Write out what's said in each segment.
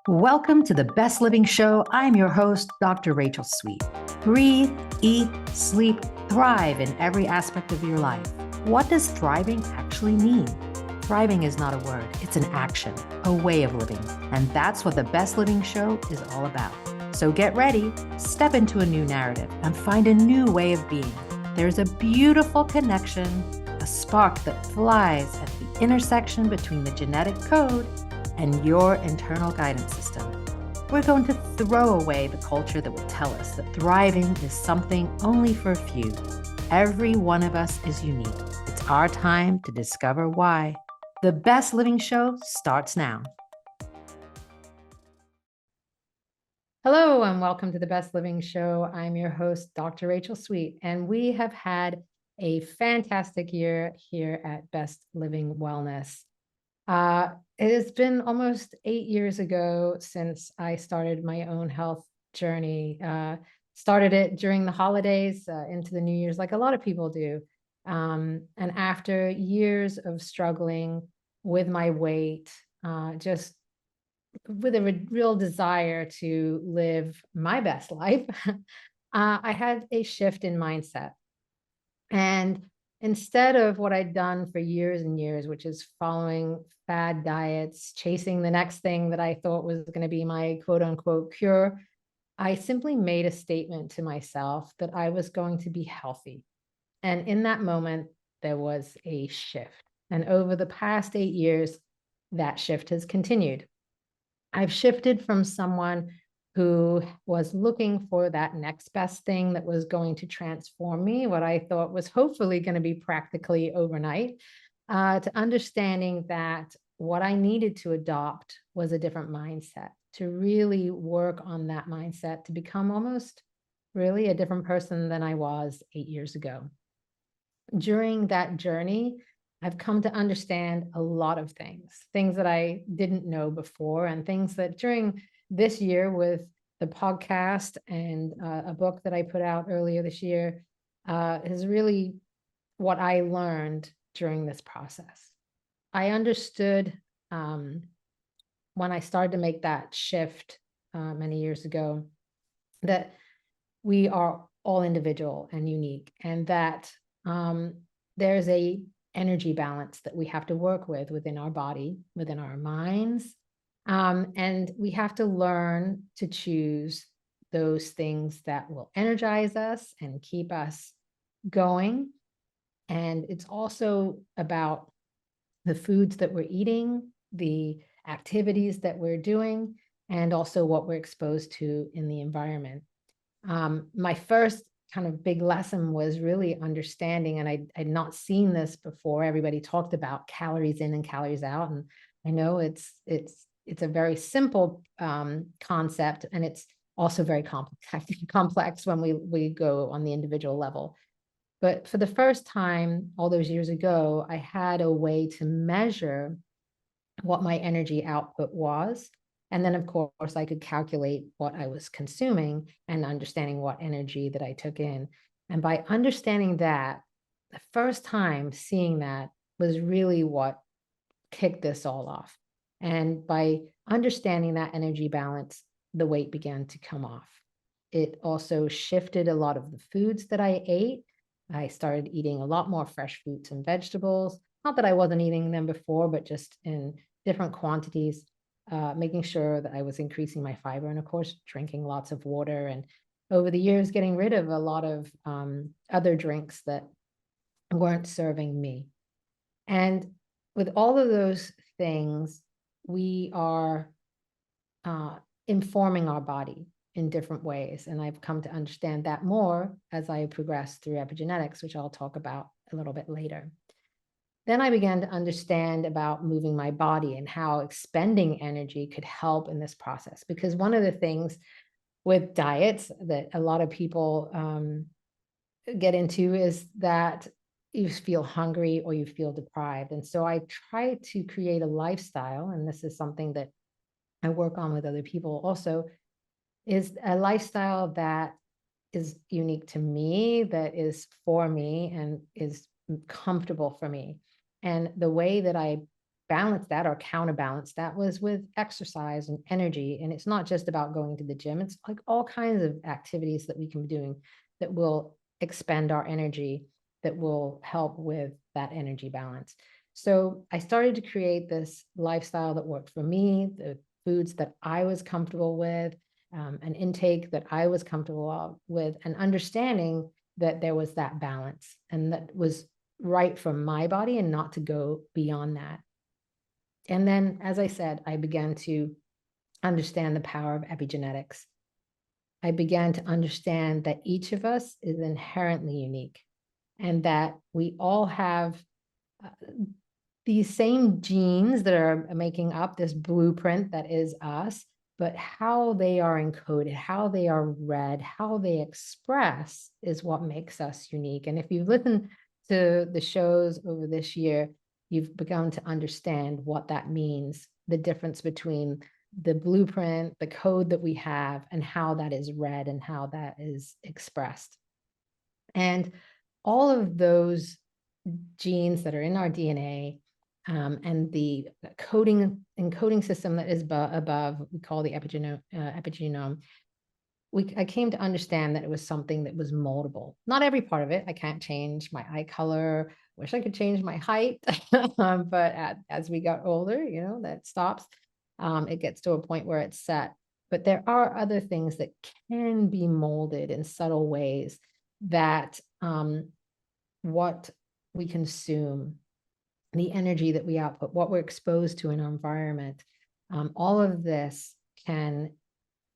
Welcome to the Best Living Show. I'm your host, Dr. Rachel Sweet. Breathe, eat, sleep, thrive in every aspect of your life. What does thriving actually mean? Thriving is not a word, it's an action, a way of living. And that's what the Best Living Show is all about. So get ready, step into a new narrative, and find a new way of being. There's a beautiful connection, a spark that flies at the intersection between the genetic code and your internal guidance system. We're going to throw away the culture that would tell us that thriving is something only for a few. Every one of us is unique. It's our time to discover why. The Best Living Show starts now. Hello, and welcome to the Best Living Show. I'm your host, Dr. Rachel Sweet, and we have had a fantastic year here at Best Living Wellness. It has been almost 8 years ago since I started my own health journey. Started it during the holidays into the New Year's, like a lot of people do. And after years of struggling with my weight, just with a real desire to live my best life, I had a shift in mindset. And instead of what I'd done for years and years, which is following fad diets, chasing the next thing that I thought was going to be my quote unquote cure, I simply made a statement to myself that I was going to be healthy. And in that moment, there was a shift. And over the past 8 years, that shift has continued. I've shifted from someone who was looking for that next best thing that was going to transform me, what I thought was hopefully going to be practically overnight, to understanding that what I needed to adopt was a different mindset, to really work on that mindset, to become almost really a different person than I was 8 years ago. During that journey, I've come to understand a lot of things that I didn't know before, and things that during this year with the podcast and a book that I put out earlier this year is really what I learned during this process. I understood when I started to make that shift many years ago that we are all individual and unique, and that there's a energy balance that we have to work with within our body, within our minds. And we have to learn to choose those things that will energize us and keep us going. And it's also about the foods that we're eating, the activities that we're doing, and also what we're exposed to in the environment. My first kind of big lesson was really understanding, and I'd not seen this before. Everybody talked about calories in and calories out, and I know it's a very simple concept, and it's also very complex when we go on the individual level. But for the first time, all those years ago, I had a way to measure what my energy output was. And then, of course, I could calculate what I was consuming and understanding what energy that I took in. And by understanding that, the first time seeing that was really what kicked this all off. And by understanding that energy balance, the weight began to come off. It also shifted a lot of the foods that I ate. I started eating a lot more fresh fruits and vegetables. Not that I wasn't eating them before, but just in different quantities. Making sure that I was increasing my fiber, and of course, drinking lots of water, and over the years, getting rid of a lot of other drinks that weren't serving me. And with all of those things, we are informing our body in different ways. And I've come to understand that more as I progress through epigenetics, which I'll talk about a little bit later. Then I began to understand about moving my body and how expending energy could help in this process. Because one of the things with diets that a lot of people get into is that you feel hungry or you feel deprived. And so I try to create a lifestyle, and this is something that I work on with other people also, is a lifestyle that is unique to me, that is for me, and is comfortable for me. And the way that I balance that or counterbalance that was with exercise and energy. And it's not just about going to the gym. It's like all kinds of activities that we can be doing that will expend our energy, that will help with that energy balance. So I started to create this lifestyle that worked for me, the foods that I was comfortable with, an intake that I was comfortable with, and understanding that there was that balance and that was right for my body and not to go beyond that. And then, as I said, I began to understand the power of epigenetics. I began to understand that each of us is inherently unique and that we all have these same genes that are making up this blueprint that is us, but how they are encoded, how they are read, how they express is what makes us unique. And if you've listened to the shows over this year, you've begun to understand what that means, the difference between the blueprint, the code that we have, and how that is read and how that is expressed. And all of those genes that are in our DNA, and the encoding system that is above, we call the epigenome. I came to understand that it was something that was moldable. Not every part of it. I can't change my eye color. Wish I could change my height, but as we got older, that stops. It gets to a point where it's set. But there are other things that can be molded in subtle ways that what we consume, the energy that we output, what we're exposed to in our environment, all of this can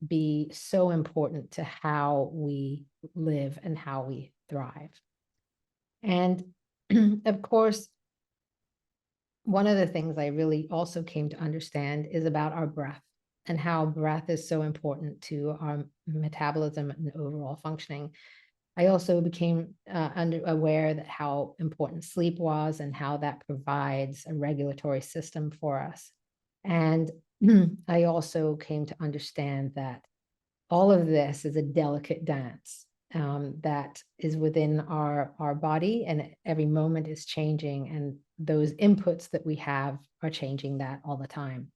be so important to how we live and how we thrive. And of course, one of the things I really also came to understand is about our breath and how breath is so important to our metabolism and overall functioning. I also became aware that how important sleep was and how that provides a regulatory system for us. And I also came to understand that all of this is a delicate dance that is within our body, and every moment is changing, and those inputs that we have are changing that all the time.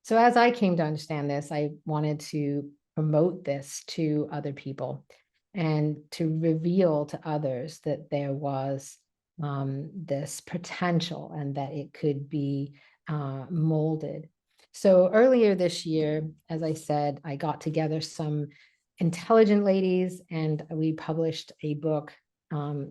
So as I came to understand this, I wanted to promote this to other people and to reveal to others that there was this potential and that it could be molded. So earlier this year, as I said, I got together some intelligent ladies and we published a book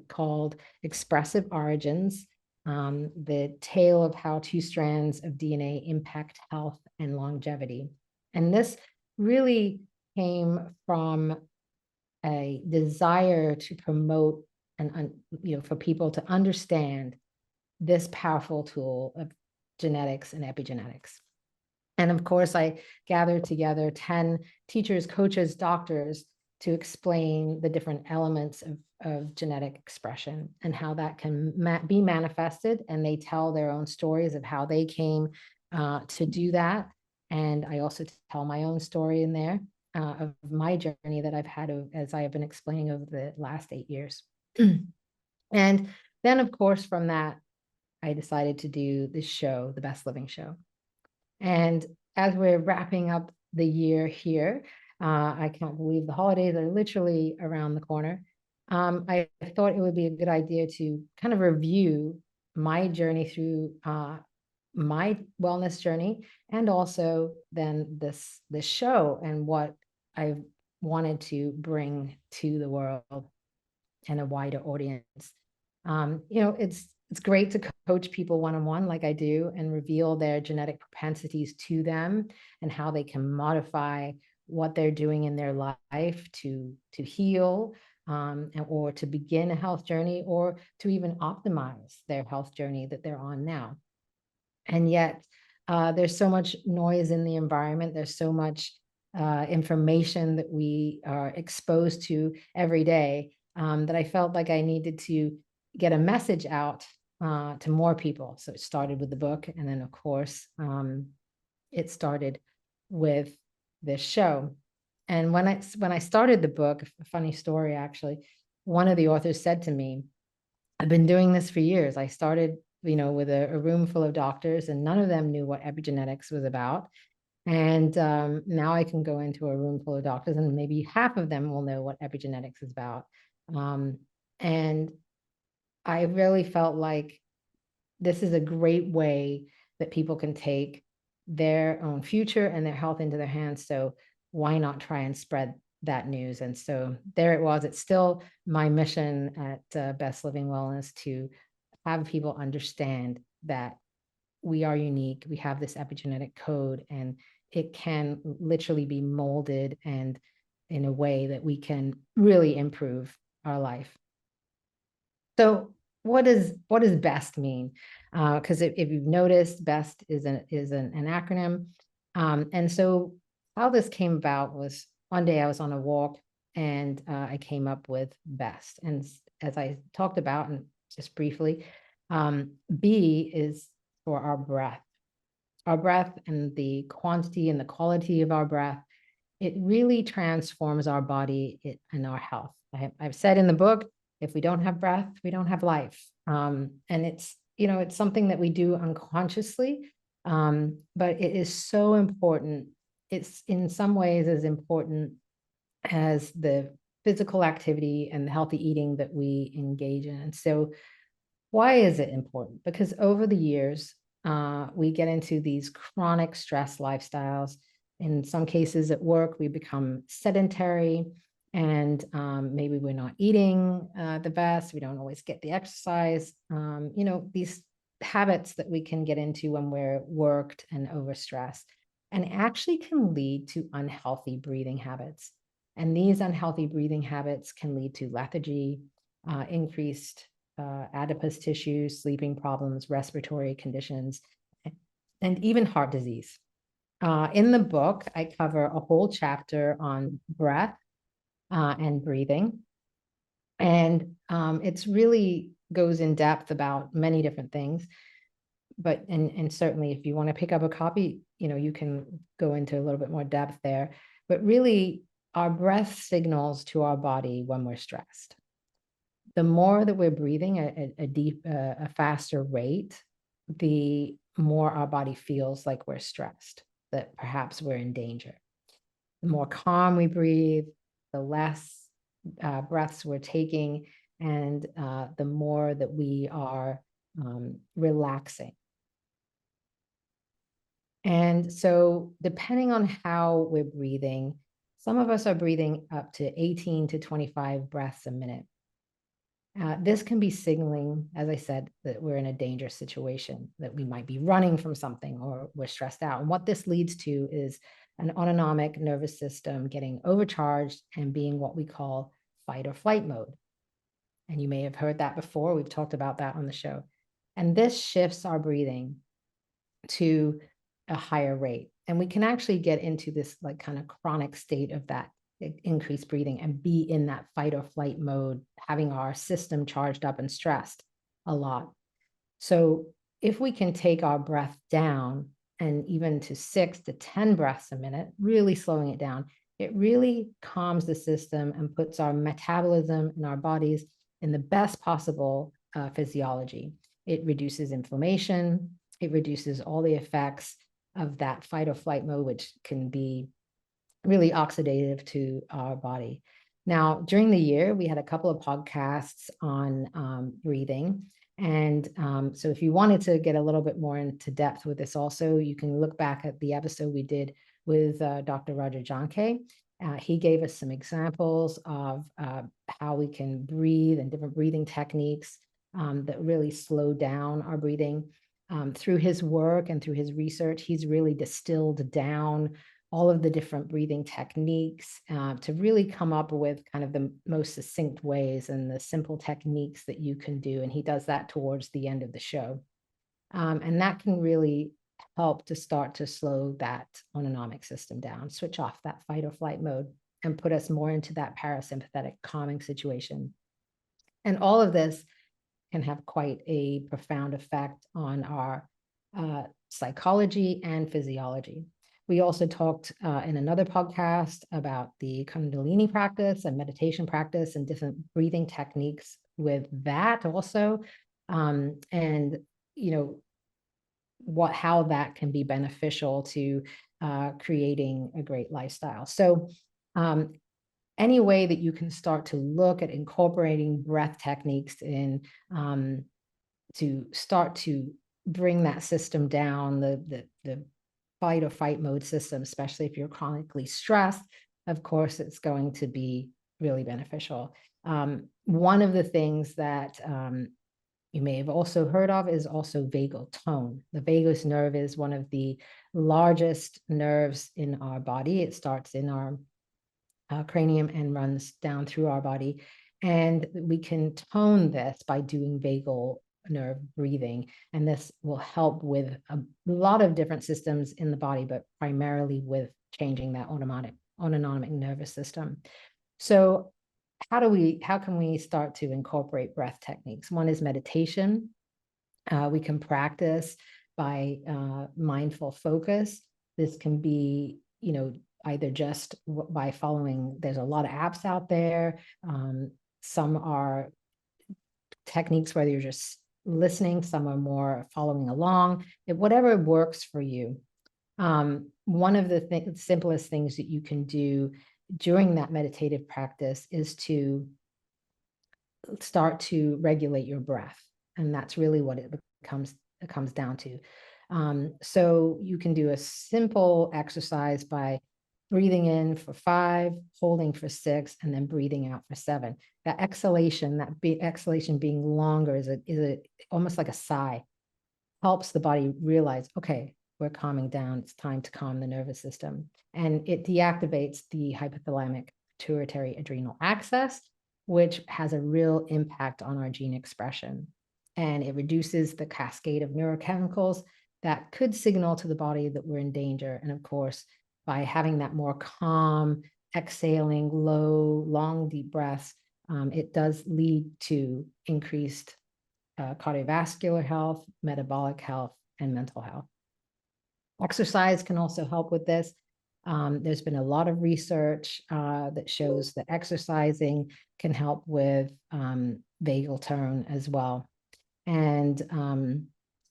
called Expressive Origins, the tale of how two strands of DNA impact health and longevity. And this really came from a desire to promote and for people to understand this powerful tool of genetics and epigenetics. And of course, I gathered together 10 teachers, coaches, doctors to explain the different elements of genetic expression and how that can be manifested. And they tell their own stories of how they came to do that. And I also tell my own story in there of my journey that I've had as I have been explaining over the last 8 years. And then, of course, from that, I decided to do this show, the Best Living Show. And as we're wrapping up the year here, I can't believe the holidays are literally around the corner. I thought it would be a good idea to kind of review my journey through my wellness journey, and also then this show and what I wanted to bring to the world and a wider audience. It's great to coach people one-on-one like I do and reveal their genetic propensities to them and how they can modify what they're doing in their life to heal or to begin a health journey or to even optimize their health journey that they're on now. And yet there's so much noise in the environment. There's so much information that we are exposed to every day that I felt like I needed to get a message out to more people. So it started with the book. And then, of course, it started with this show. And when I started the book, a funny story, actually, one of the authors said to me, I've been doing this for years. I started with a room full of doctors, and none of them knew what epigenetics was about. And now I can go into a room full of doctors, and maybe half of them will know what epigenetics is about. And I really felt like this is a great way that people can take their own future and their health into their hands. So why not try and spread that news? And so there it was. It's still my mission at Best Living Wellness to have people understand that we are unique. We have this epigenetic code, and it can literally be molded and in a way that we can really improve our life. So what does BEST mean? Because if you've noticed, BEST is an acronym. And so how this came about was one day I was on a walk, and I came up with BEST. And as I talked about, and just briefly, B is for our breath. Our breath and the quantity and the quality of our breath, it really transforms our body and our health. I've said in the book, if we don't have breath, we don't have life. And it's something that we do unconsciously, but it is so important. It's in some ways as important as the physical activity and the healthy eating that we engage in. And so why is it important? Because over the years, we get into these chronic stress lifestyles. In some cases at work, we become sedentary, and maybe we're not eating the best. We don't always get the exercise. These habits that we can get into when we're worked and overstressed, and actually can lead to unhealthy breathing habits. And these unhealthy breathing habits can lead to lethargy, increased adipose tissue, sleeping problems, respiratory conditions, and even heart disease. In the book, I cover a whole chapter on breath and breathing. And it's really goes in depth about many different things. But and certainly if you want to pick up a copy, you can go into a little bit more depth there. But really, our breath signals to our body when we're stressed. The more that we're breathing at a faster rate, the more our body feels like we're stressed, that perhaps we're in danger. The more calm we breathe, the less breaths we're taking, and the more that we are relaxing. And so depending on how we're breathing, some of us are breathing up to 18 to 25 breaths a minute. This can be signaling, as I said, that we're in a dangerous situation, that we might be running from something or we're stressed out. And what this leads to is an autonomic nervous system getting overcharged and being what we call fight or flight mode. And you may have heard that before. We've talked about that on the show. And this shifts our breathing to a higher rate. And we can actually get into this like kind of chronic state of that increased breathing and be in that fight or flight mode, having our system charged up and stressed a lot. So if we can take our breath down and even to 6 to 10 breaths a minute, really slowing it down, it really calms the system and puts our metabolism and our bodies in the best possible physiology. It reduces inflammation. It reduces all the effects of that fight or flight mode, which can be really oxidative to our body. Now, during the year, we had a couple of podcasts on breathing. And so if you wanted to get a little bit more into depth with this also, you can look back at the episode we did with Dr. Roger Jonke. He gave us some examples of how we can breathe and different breathing techniques that really slow down our breathing. Through his work and through his research, he's really distilled down all of the different breathing techniques to really come up with kind of the most succinct ways and the simple techniques that you can do. And he does that towards the end of the show. And that can really help to start to slow that autonomic system down, switch off that fight or flight mode, and put us more into that parasympathetic calming situation. And all of this can have quite a profound effect on our psychology and physiology. We also talked in another podcast about the Kundalini practice and meditation practice and different breathing techniques with that also. And how that can be beneficial to creating a great lifestyle. So any way that you can start to look at incorporating breath techniques in to start to bring that system down, the fight or fight mode system, especially if you're chronically stressed, of course, it's going to be really beneficial. One of the things that you may have also heard of is also vagal tone. The vagus nerve is one of the largest nerves in our body. It starts in our cranium and runs down through our body. And we can tone this by doing vagal nerve breathing. And this will help with a lot of different systems in the body, but primarily with changing that autonomic nervous system. So how can we start to incorporate breath techniques? One is meditation. We can practice by mindful focus. This can be, either just by following, there's a lot of apps out there. Some are techniques where you're just listening, some are more following along, whatever works for you. One of the simplest things that you can do during that meditative practice is to start to regulate your breath. And that's really what it comes down to. So you can do a simple exercise by breathing in for 5, holding for 6, and then breathing out for 7. That exhalation being longer is almost like a sigh, helps the body realize, okay, we're calming down. It's time to calm the nervous system. And it deactivates the hypothalamic pituitary adrenal axis, which has a real impact on our gene expression. And it reduces the cascade of neurochemicals that could signal to the body that we're in danger. And of course, by having that more calm, exhaling, low, long, deep breaths, it does lead to increased cardiovascular health, metabolic health, and mental health. Exercise can also help with this. There's been a lot of research that shows that exercising can help with vagal tone as well. And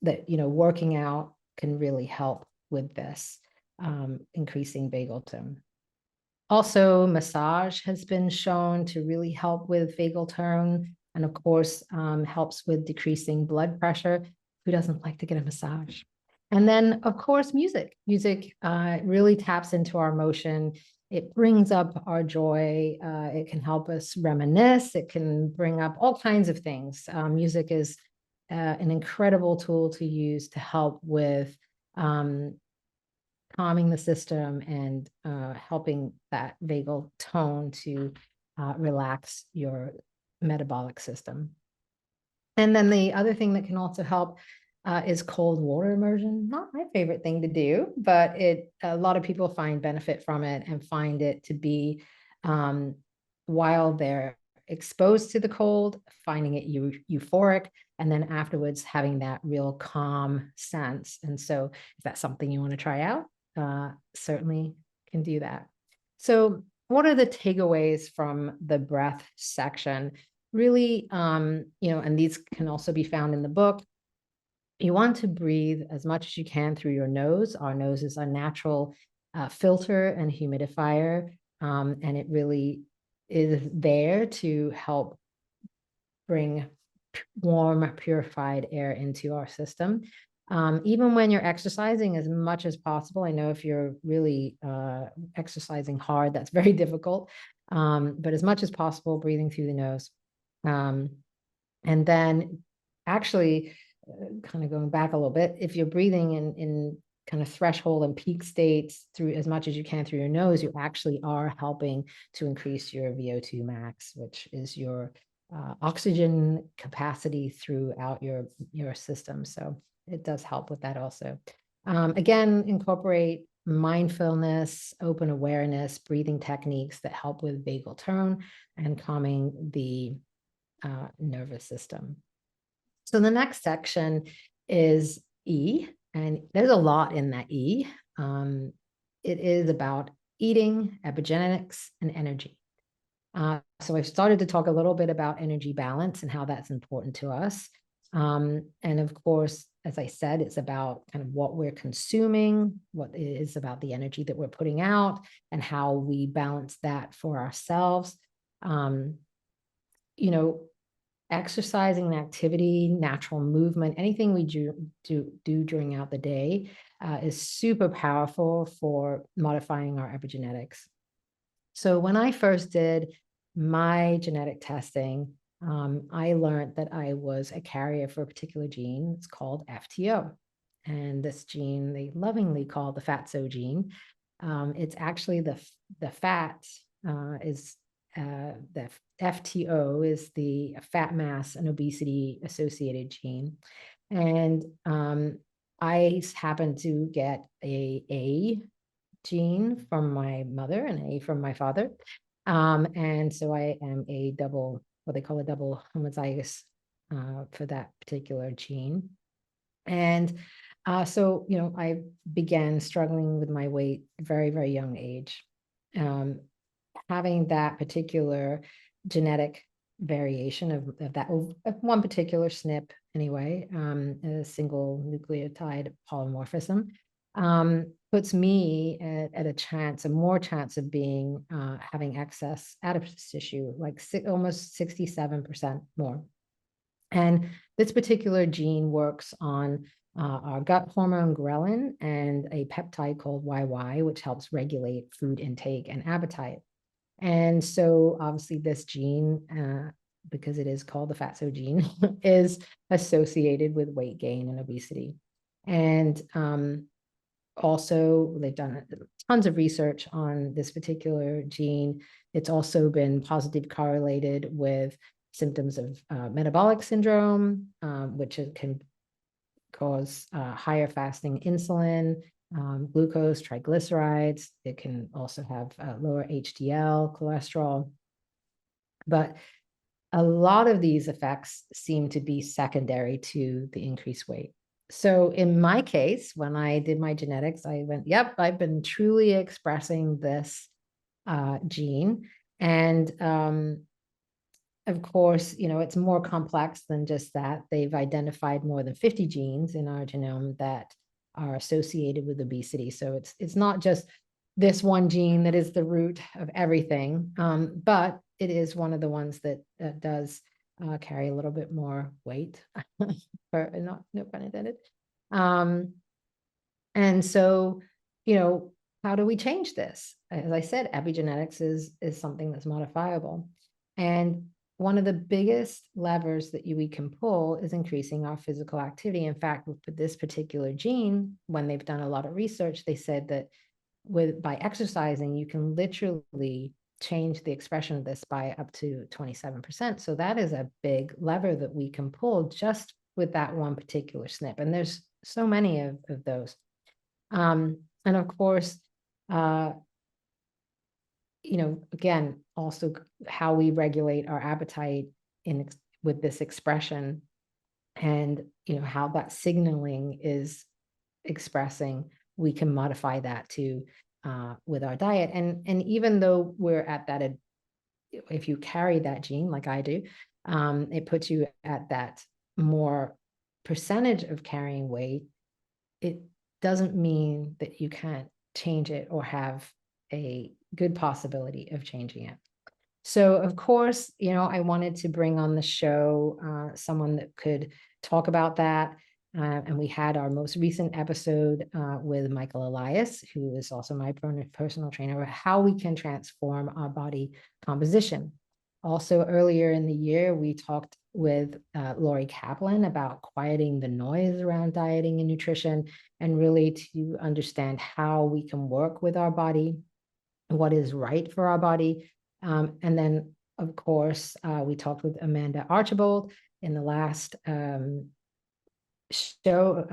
that, working out can really help with this, increasing vagal tone. Also, massage has been shown to really help with vagal tone, and of course, helps with decreasing blood pressure. Who doesn't like to get a massage? And then, of course, music. Music really taps into our emotion. It brings up our joy. It can help us reminisce. It can bring up all kinds of things. Music is an incredible tool to use to help with calming the system and helping that vagal tone to relax your metabolic system. And then the other thing that can also help is cold water immersion. Not my favorite thing to do, but a lot of people find benefit from it and find it to be, while they're exposed to the cold, finding it euphoric, and then afterwards having that real calm sense. And so if that's something you want to try out, certainly can do that. So what are the takeaways from the breath section? Really, and these can also be found in the book. You want to breathe as much as you can through your nose. Our nose is a natural filter and humidifier, and it really is there to help bring warm, purified air into our system. Even when you're exercising, as much as possible. I know if you're really exercising hard, that's very difficult. But as much as possible, breathing through the nose. And then actually, kind of going back a little bit, if you're breathing in kind of threshold and peak states through as much as you can through your nose, you actually are helping to increase your VO2 max, which is your oxygen capacity throughout your system. So it does help with that also. Again, incorporate mindfulness, open awareness, breathing techniques that help with vagal tone and calming the nervous system. So the next section is E, and there's a lot in that E. It is about eating, epigenetics, and energy. So I've started to talk a little bit about energy balance and how that's important to us. And of course, as I said, it's about kind of what we're consuming, what it is about the energy that we're putting out, and how we balance that for ourselves. You know, exercising and activity, natural movement, anything we do during out the day is super powerful for modifying our epigenetics. So when I first did my genetic testing, I learned that I was a carrier for a particular gene. It's called FTO. And this gene they lovingly call the fatso gene. It's actually the fat is the FTO is the fat mass and obesity associated gene. And I happen to get a gene from my mother and A from my father. And so I am a double, what they call a double homozygous for that particular gene. And so, I began struggling with my weight very, very young age. Having that particular genetic variation of that of one particular SNP anyway, a single nucleotide polymorphism, puts me at a more chance of being having excess adipose tissue, like almost 67% more. And this particular gene works on our gut hormone ghrelin and a peptide called YY, which helps regulate food intake and appetite. And so obviously this gene, because it is called the fatso gene, is associated with weight gain and obesity. And also, they've done tons of research on this particular gene. It's also been positively correlated with symptoms of metabolic syndrome, which can cause higher fasting insulin, glucose, triglycerides. It can also have lower HDL cholesterol. But a lot of these effects seem to be secondary to the increased weight. So in my case, when I did my genetics, I went, yep, I've been truly expressing this gene. And of course, it's more complex than just that. They've identified more than 50 genes in our genome that are associated with obesity. So it's not just this one gene that is the root of everything, but it is one of the ones that does carry a little bit more weight, for no pun intended. And so, how do we change this? As I said, epigenetics is something that's modifiable. And one of the biggest levers that we can pull is increasing our physical activity. In fact, with this particular gene, when they've done a lot of research, they said that by exercising, you can literally change the expression of this by up to 27%. So that is a big lever that we can pull just with that one particular SNP. And there's so many of those. And of course, again, also how we regulate our appetite with this expression, and how that signaling is expressing, we can modify that too with our diet. And even though we're at that, if you carry that gene like I do, it puts you at that more percentage of carrying weight. It doesn't mean that you can't change it or have a good possibility of changing it. So, of course, I wanted to bring on the show someone that could talk about that. And we had our most recent episode with Michael Elias, who is also my personal trainer, how we can transform our body composition. Also, earlier in the year, we talked with Lori Kaplan about quieting the noise around dieting and nutrition, and really to understand how we can work with our body, what is right for our body. And then, of course, we talked with Amanda Archibald in the last show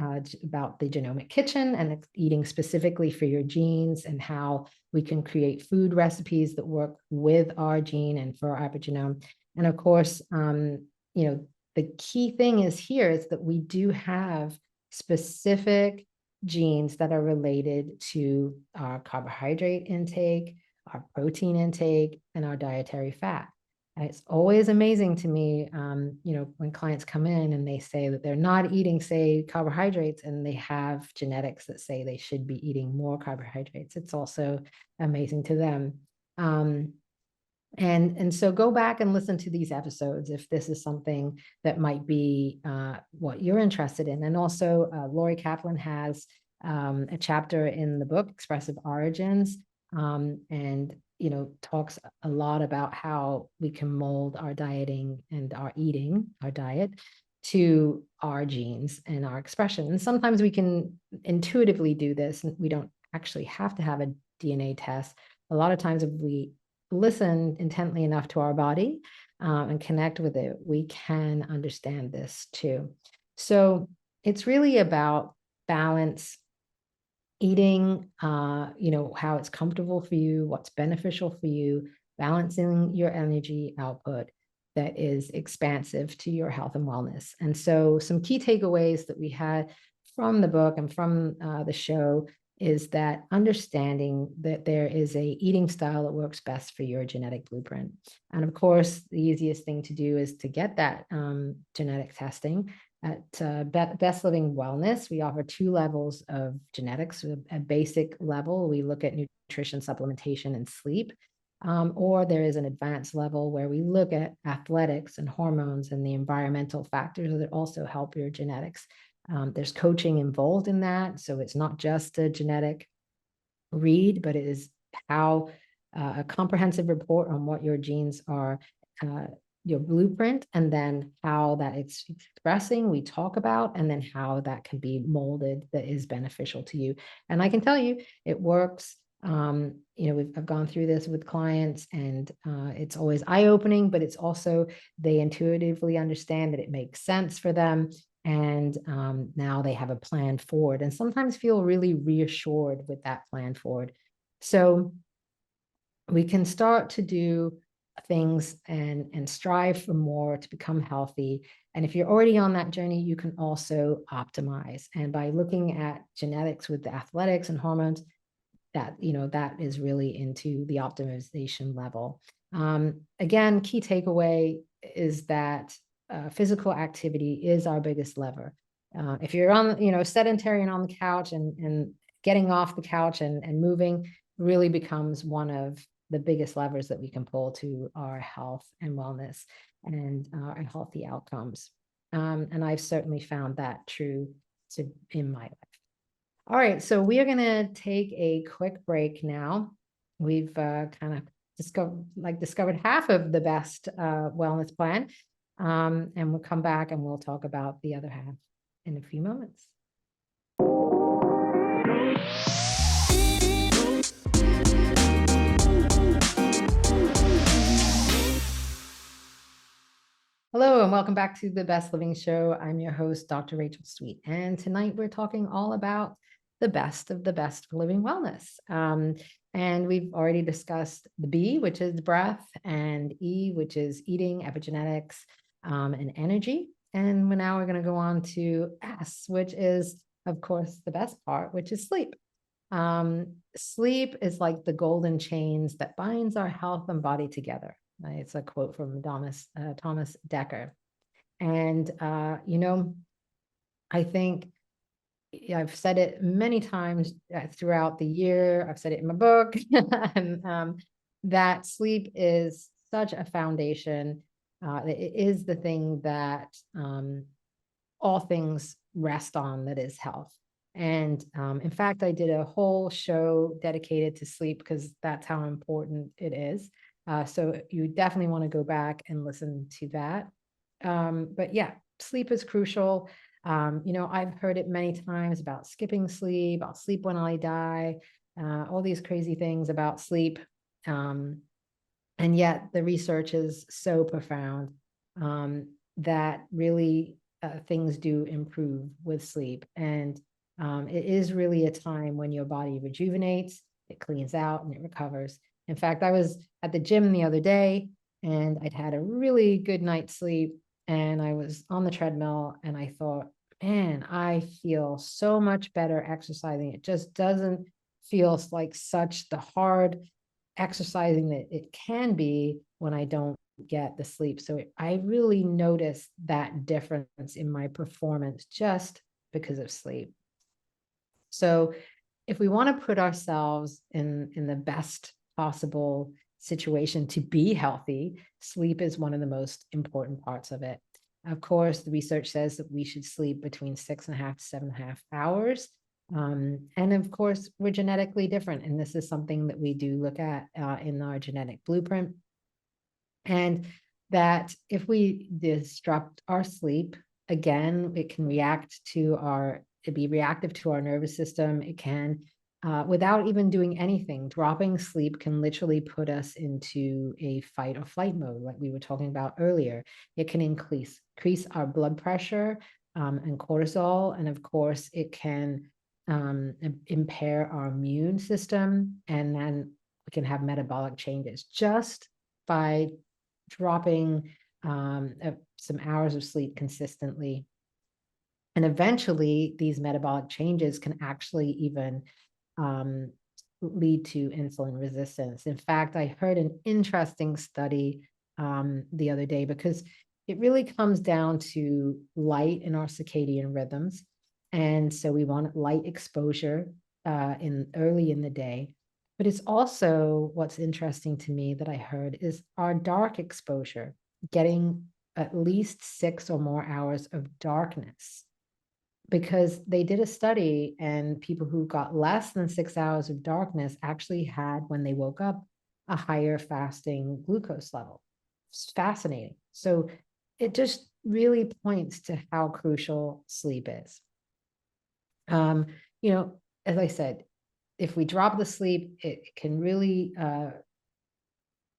about the genomic kitchen and eating specifically for your genes, and how we can create food recipes that work with our gene and for our epigenome. And of course, the key thing is that we do have specific genes that are related to our carbohydrate intake, our protein intake, and our dietary fat. And it's always amazing to me, when clients come in and they say that they're not eating, say, carbohydrates, and they have genetics that say they should be eating more carbohydrates. It's also amazing to them. Um, and so go back and listen to these episodes if this is something that might be what you're interested in. And also, Lori Kaplan has a chapter in the book, Expressive Origins, and talks a lot about how we can mold our dieting and our eating, our diet, to our genes and our expression. And sometimes we can intuitively do this, and we don't actually have to have a DNA test. A lot of times, if we listen intently enough to our body and connect with it, we can understand this too. So it's really about balance, eating, how it's comfortable for you, what's beneficial for you, balancing your energy output that is expansive to your health and wellness. And so some key takeaways that we had from the book and from the show is that understanding that there is a eating style that works best for your genetic blueprint. And of course, the easiest thing to do is to get that genetic testing. At Best Living Wellness, we offer 2 levels of genetics. A basic level, we look at nutrition, supplementation, and sleep. Or there is an advanced level where we look at athletics and hormones and the environmental factors that also help your genetics. There's coaching involved in that. So it's not just a genetic read, but it is how a comprehensive report on what your genes are, your blueprint, and then how that it's expressing, we talk about, and then how that can be molded that is beneficial to you. And I can tell you, it works. I've gone through this with clients, and it's always eye-opening, but it's also they intuitively understand that it makes sense for them. And now they have a plan forward, and sometimes feel really reassured with that plan forward. So we can start to do things and strive for more to become healthy. And if you're already on that journey, you can also optimize. And by looking at genetics with the athletics and hormones, that is really into the optimization level. Again, key takeaway is that physical activity is our biggest lever. If you're on, sedentary and on the couch, and getting off the couch and moving really becomes one of the biggest levers that we can pull to our health and wellness and our healthy outcomes. And I've certainly found that true in my life. All right, so we are going to take a quick break now. We've kind of discovered half of the best wellness plan, and we'll come back and we'll talk about the other half in a few moments. Hello, and welcome back to the Best Living Show. I'm your host, Dr. Rachel Sweet, and tonight we're talking all about the best of the best for living wellness. And we've already discussed the B, which is breath, and E, which is eating, epigenetics, and energy. And now we're going to go on to S, which is, of course, the best part, which is sleep. Sleep is like the golden chains that binds our health and body together. It's a quote from Thomas Dekker. And, I think I've said it many times throughout the year. I've said it in my book, and that sleep is such a foundation. It is the thing that all things rest on, that is health. And in fact, I did a whole show dedicated to sleep because that's how important it is. So you definitely want to go back and listen to that. But yeah, sleep is crucial. I've heard it many times about skipping sleep, I'll sleep when I die, all these crazy things about sleep. And yet the research is so profound that really things do improve with sleep. And it is really a time when your body rejuvenates, it cleans out, and it recovers. In fact, I was at the gym the other day, and I'd had a really good night's sleep, and I was on the treadmill, and I thought, man, I feel so much better exercising. It just doesn't feel like such the hard exercising that it can be when I don't get the sleep. So I really notice that difference in my performance just because of sleep. So if we want to put ourselves in the best possible situation to be healthy, sleep is one of the most important parts of it. Of course, the research says that we should sleep between 6.5 to 7.5 hours. And of course, we're genetically different. And this is something that we do look at in our genetic blueprint. And that if we disrupt our sleep, again, it can be reactive to our nervous system. It can, without even doing anything, dropping sleep can literally put us into a fight or flight mode, like we were talking about earlier. It can increase our blood pressure and cortisol. And of course, it can impair our immune system. And then we can have metabolic changes just by dropping some hours of sleep consistently. And eventually, these metabolic changes can actually even lead to insulin resistance. In fact, I heard an interesting study the other day, because it really comes down to light in our circadian rhythms. And so we want light exposure early in the day. But it's also, what's interesting to me that I heard is our dark exposure, getting at least 6 or more hours of darkness, because they did a study and people who got less than 6 hours of darkness actually had, when they woke up, a higher fasting glucose level. It's fascinating. So it just really points to how crucial sleep is. You know, as I said, if we drop the sleep, it can really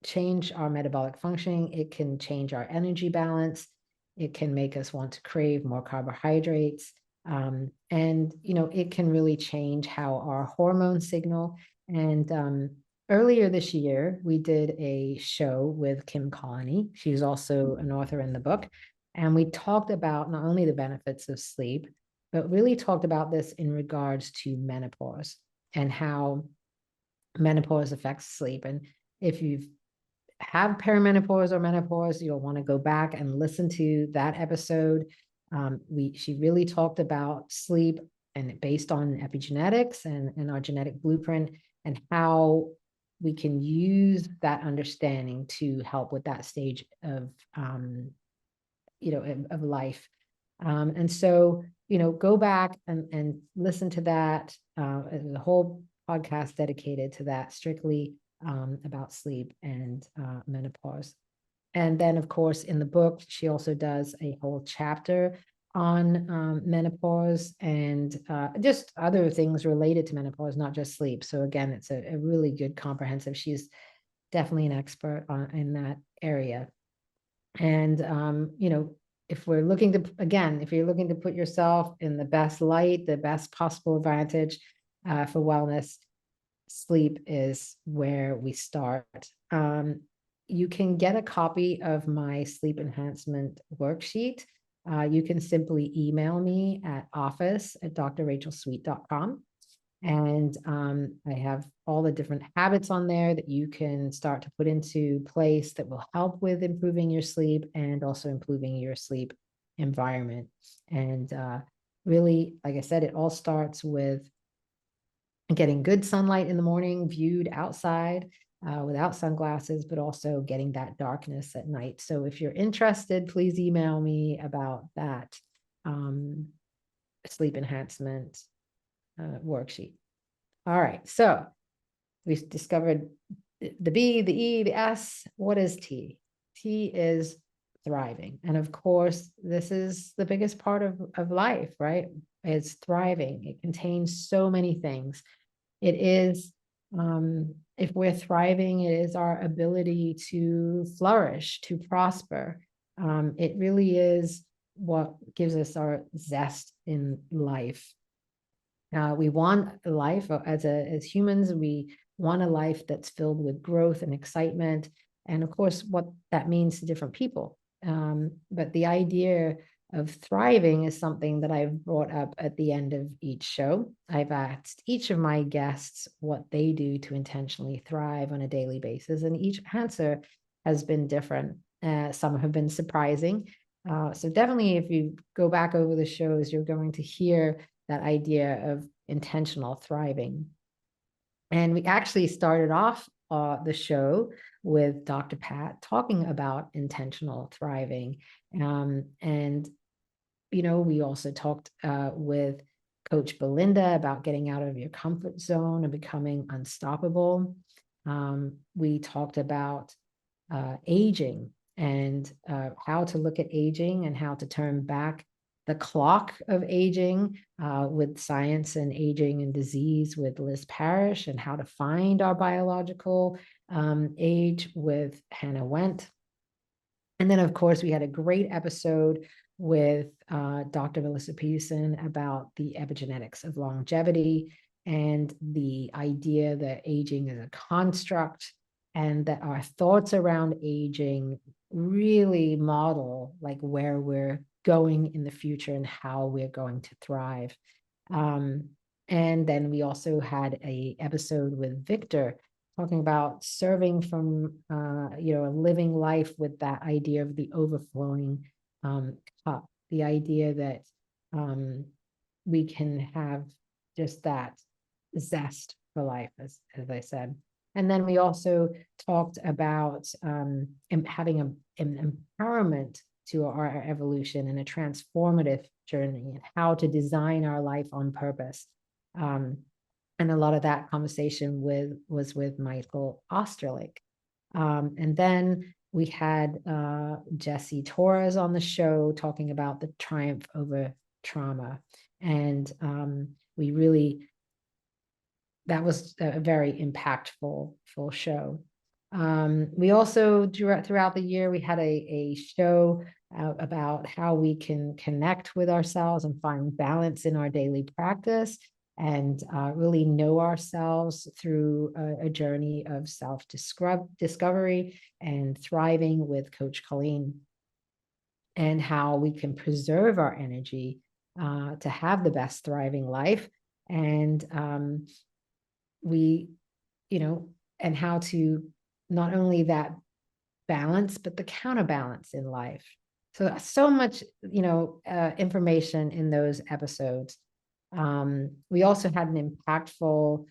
change our metabolic functioning. It can change our energy balance. It can make us want to crave more carbohydrates. And, you know, it can really change how our hormones signal. And earlier this year, we did a show with Kim Colony. She's also an author in the book. And we talked about not only the benefits of sleep, but really talked about this in regards to menopause and how menopause affects sleep. And if you've have perimenopause or menopause, you'll want to go back and listen to that episode. She really talked about sleep, and based on epigenetics and our genetic blueprint, and how we can use that understanding to help with that stage of of life. And so, go back and listen to that. The whole podcast dedicated to that, strictly about sleep and menopause. And then, of course, in the book, she also does a whole chapter on menopause and just other things related to menopause, not just sleep. So again, it's a really good comprehensive. She's definitely an expert in that area. And if you're looking to put yourself in the best light, the best possible advantage for wellness, sleep is where we start. You can get a copy of my sleep enhancement worksheet. You can simply email me at office@drrachelsweet.com. And I have all the different habits on there that you can start to put into place that will help with improving your sleep and also improving your sleep environment. And really, like I said, it all starts with getting good sunlight in the morning, viewed outside without sunglasses, but also getting that darkness at night. So if you're interested, please email me about that sleep enhancement worksheet. All right, so we've discovered the B, the E, the S. What is T? T is thriving. And of course, this is the biggest part of life, right? It's thriving. It contains so many things. It is, if we're thriving, it is our ability to flourish, to prosper. It really is what gives us our zest in life. We want a life as humans, we want a life that's filled with growth and excitement. And of course, what that means to different people. But the idea of thriving is something that I've brought up at the end of each show. I've asked each of my guests what they do to intentionally thrive on a daily basis, and each answer has been different. Some have been surprising. So definitely, if you go back over the shows, you're going to hear that idea of intentional thriving. And we actually started off the show with Dr. Pat talking about intentional thriving. And, we also talked with Coach Belinda about getting out of your comfort zone and becoming unstoppable. We talked about aging and how to look at aging and how to turn back the clock of aging with science and aging and disease with Liz Parrish, and how to find our biological age with Hannah Wendt. And then, of course, we had a great episode with Dr. Melissa Peterson about the epigenetics of longevity and the idea that aging is a construct, and that our thoughts around aging really model like where we're going in the future and how we're going to thrive. And then we also had a episode with Victor talking about serving from a living life with that idea of the overflowing cup, the idea that we can have just that zest for life, as I said. And then we also talked about having an empowerment to our evolution and a transformative journey, and how to design our life on purpose. And a lot of that conversation was with Michael Osterlich. And then we had Jesse Torres on the show talking about the triumph over trauma. And that was a very impactful full show. We also, throughout the year, we had a show about how we can connect with ourselves and find balance in our daily practice, and really know ourselves through a journey of self-discovery and thriving with Coach Colleen, and how we can preserve our energy to have the best thriving life. And and how to not only that balance, but the counterbalance in life. So much, information in those episodes. We also had an impactful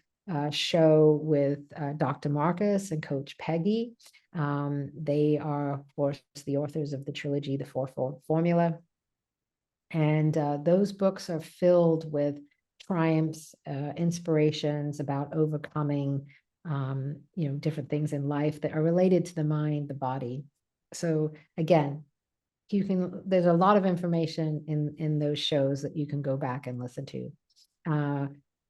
show with Dr. Marcus and Coach Peggy. They are, of course, the authors of the trilogy, The Fourfold Formula. And those books are filled with triumphs, inspirations about overcoming, different things in life that are related to the mind, the body. So again, there's a lot of information in those shows that you can go back and listen to.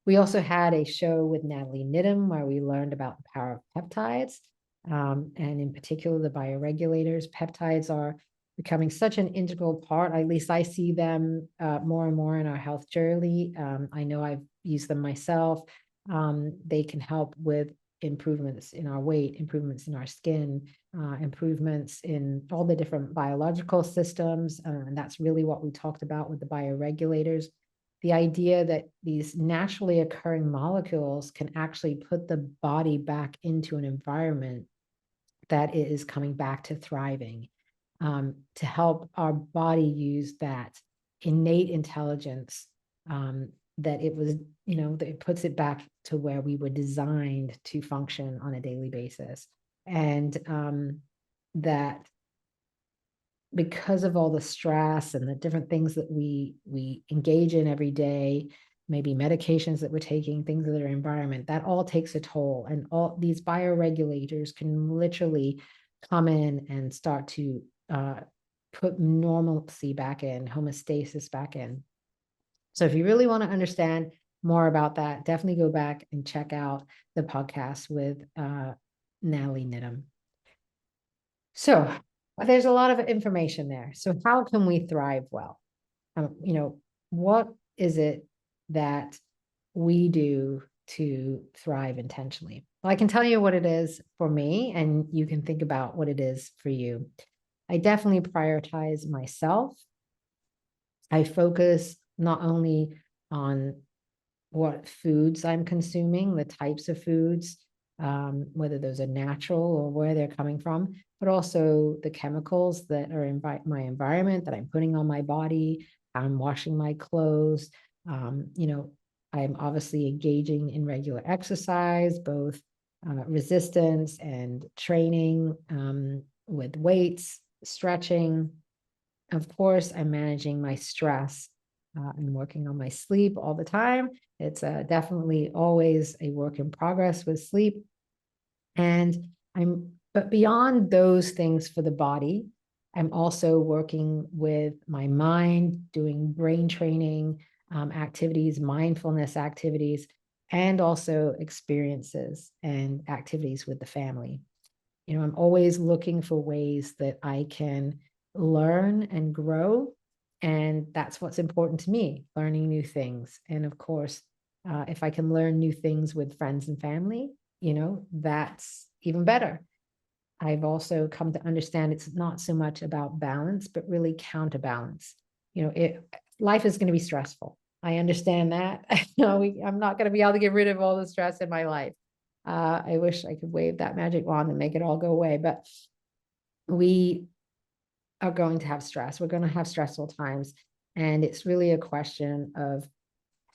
We also had a show with Natalie Nidham where we learned about the power of peptides, and in particular the bioregulators. Peptides are becoming such an integral part. At least I see them more and more in our health journey. I know I've used them myself. They can help with improvements in our weight, improvements in our skin, improvements in all the different biological systems. And that's really what we talked about with the bioregulators. The idea that these naturally occurring molecules can actually put the body back into an environment that is coming back to thriving, to help our body use that innate intelligence that it was, that it puts it back to where we were designed to function on a daily basis. And that because of all the stress and the different things that we engage in every day, maybe medications that we're taking, things in our environment, that all takes a toll. And all these bioregulators can literally come in and start to put normalcy back in, homeostasis back in. So if you really want to understand more about that, definitely go back and check out the podcast with Natalie Nidham. So there's a lot of information there. So how can we thrive well? What is it that we do to thrive intentionally? Well, I can tell you what it is for me, and you can think about what it is for you. I definitely prioritize myself. I focus not only on what foods I'm consuming, the types of foods, whether those are natural or where they're coming from, but also the chemicals that are in my environment that I'm putting on my body, how I'm washing my clothes. I'm obviously engaging in regular exercise, both resistance and training with weights, stretching. Of course, I'm managing my stress. I'm working on my sleep all the time. It's definitely always a work in progress with sleep. But beyond those things for the body, I'm also working with my mind, doing brain training activities, mindfulness activities, and also experiences and activities with the family. I'm always looking for ways that I can learn and grow. And that's what's important to me, learning new things. And of course, if I can learn new things with friends and family, that's even better. I've also come to understand it's not so much about balance, but really counterbalance. Life is going to be stressful. I understand that. I'm not going to be able to get rid of all the stress in my life. I wish I could wave that magic wand and make it all go away, but we are going to have stress. We're going to have stressful times. And it's really a question of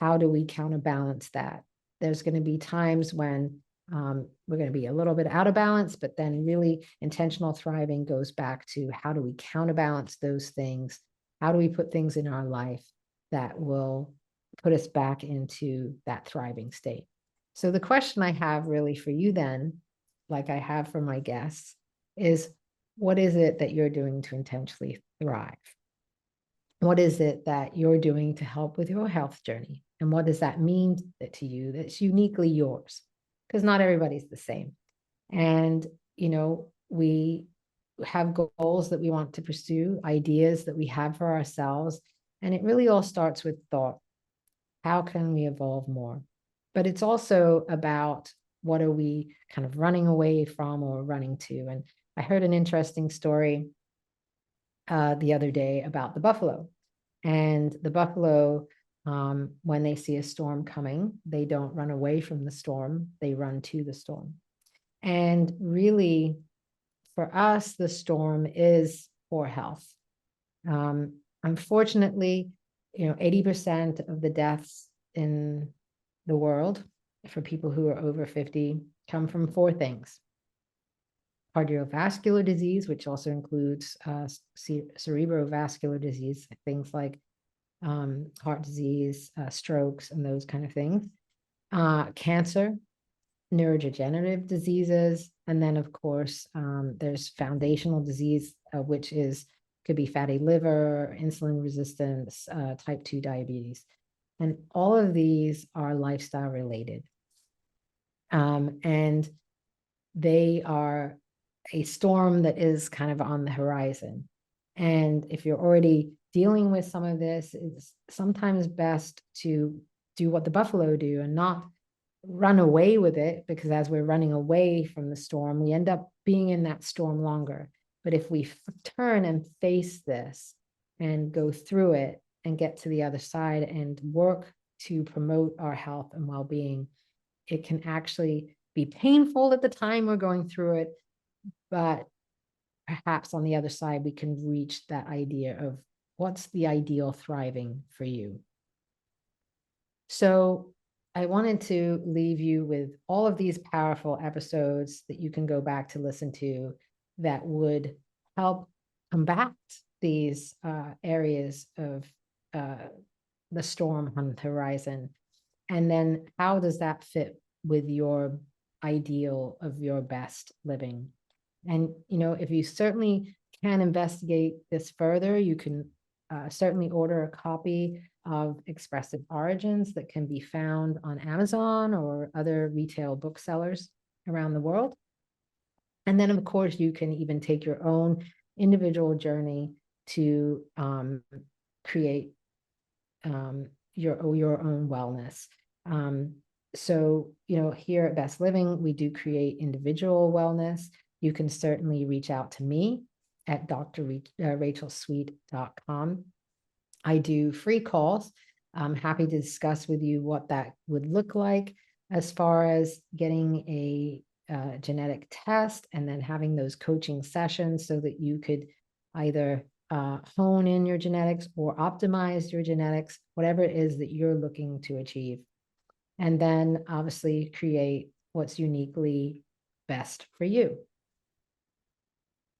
how do we counterbalance that? There's going to be times when we're going to be a little bit out of balance, but then really intentional thriving goes back to how do we counterbalance those things? How do we put things in our life that will put us back into that thriving state? So the question I have really for you then, like I have for my guests, is what is it that you're doing to intentionally thrive? What is it that you're doing to help with your health journey? And what does that mean to you that's uniquely yours? Because not everybody's the same. And, we have goals that we want to pursue, ideas that we have for ourselves. And it really all starts with thought. How can we evolve more? But it's also about what are we kind of running away from or running to? And I heard an interesting story the other day about the buffalo. And the buffalo, when they see a storm coming, they don't run away from the storm, they run to the storm. And really, for us, the storm is poor health. Unfortunately, 80% of the deaths in the world for people who are over 50 come from four things: cardiovascular disease, which also includes cerebrovascular disease, things like heart disease, strokes, and those kind of things, cancer, neurodegenerative diseases, and then of course there's foundational disease, which could be fatty liver, insulin resistance, type 2 diabetes. And all of these are lifestyle related. And they are a storm that is kind of on the horizon. And if you're already dealing with some of this, it's sometimes best to do what the buffalo do and not run away with it, because as we're running away from the storm, we end up being in that storm longer. But if we turn and face this and go through it and get to the other side and work to promote our health and well-being, it can actually be painful at the time we're going through it, but perhaps on the other side, we can reach that idea of what's the ideal thriving for you. So I wanted to leave you with all of these powerful episodes that you can go back to listen to that would help combat these areas of the storm on the horizon. And then how does that fit with your ideal of your best living? And, if you certainly can investigate this further, you can certainly order a copy of Expressive Origins that can be found on Amazon or other retail booksellers around the world. And then, of course, you can even take your own individual journey to create your own wellness. So, here at Best Living, we do create individual wellness. You can certainly reach out to me at drrachelsweet.com. I do free calls. I'm happy to discuss with you what that would look like as far as getting a genetic test and then having those coaching sessions so that you could either hone in your genetics or optimize your genetics, whatever it is that you're looking to achieve. And then obviously create what's uniquely best for you.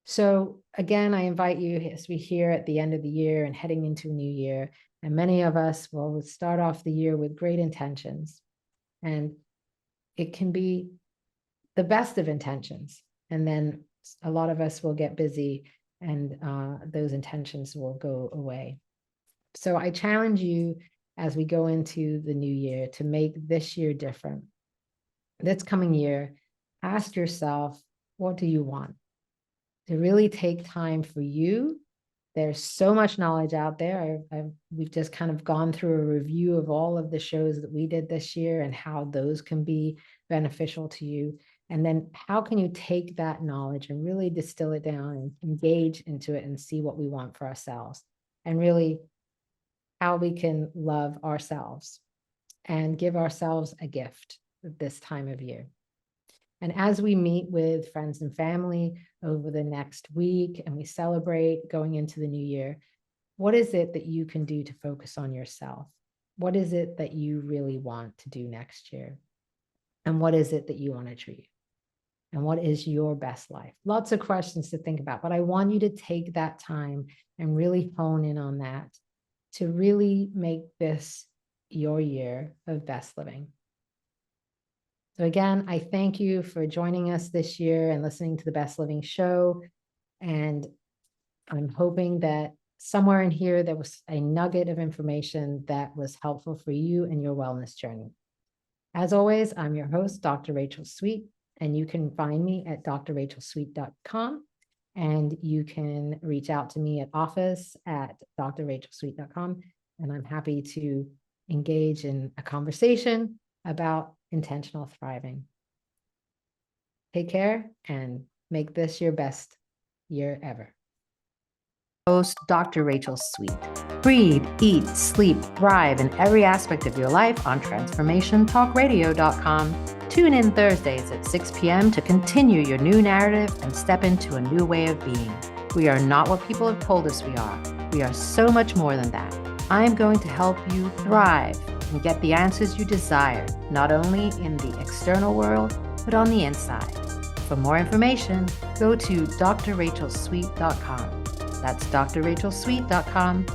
So again, I invite you, as we hear at the end of the year and heading into a new year, and many of us will start off the year with great intentions. And it can be the best of intentions. And then a lot of us will get busy and those intentions will go away. So I challenge you as we go into the new year to make this year different. This coming year, ask yourself, what do you want? To really take time for you. There's so much knowledge out there. We've just kind of gone through a review of all of the shows that we did this year and how those can be beneficial to you. And then how can you take that knowledge and really distill it down and engage into it and see what we want for ourselves and really how we can love ourselves and give ourselves a gift at this time of year. And as we meet with friends and family over the next week and we celebrate going into the new year, what is it that you can do to focus on yourself? What is it that you really want to do next year? And what is it that you want to achieve? And what is your best life? Lots of questions to think about, but I want you to take that time and really hone in on that to really make this your year of best living. So again, I thank you for joining us this year and listening to the Best Living Show. And I'm hoping that somewhere in here, there was a nugget of information that was helpful for you in your wellness journey. As always, I'm your host, Dr. Rachel Sweet, and you can find me at drrachelsweet.com. And you can reach out to me at office@drrachelsweet.com. And I'm happy to engage in a conversation about intentional thriving. Take care and make this your best year ever. Host Dr. Rachel Sweet. Breathe, eat, sleep, thrive in every aspect of your life on transformationtalkradio.com. Tune in Thursdays at 6 p.m. to continue your new narrative and step into a new way of being. We are not what people have told us we are. We are so much more than that. I'm going to help you thrive and get the answers you desire, not only in the external world, but on the inside. For more information, go to drrachelsweet.com. That's drrachelsweet.com.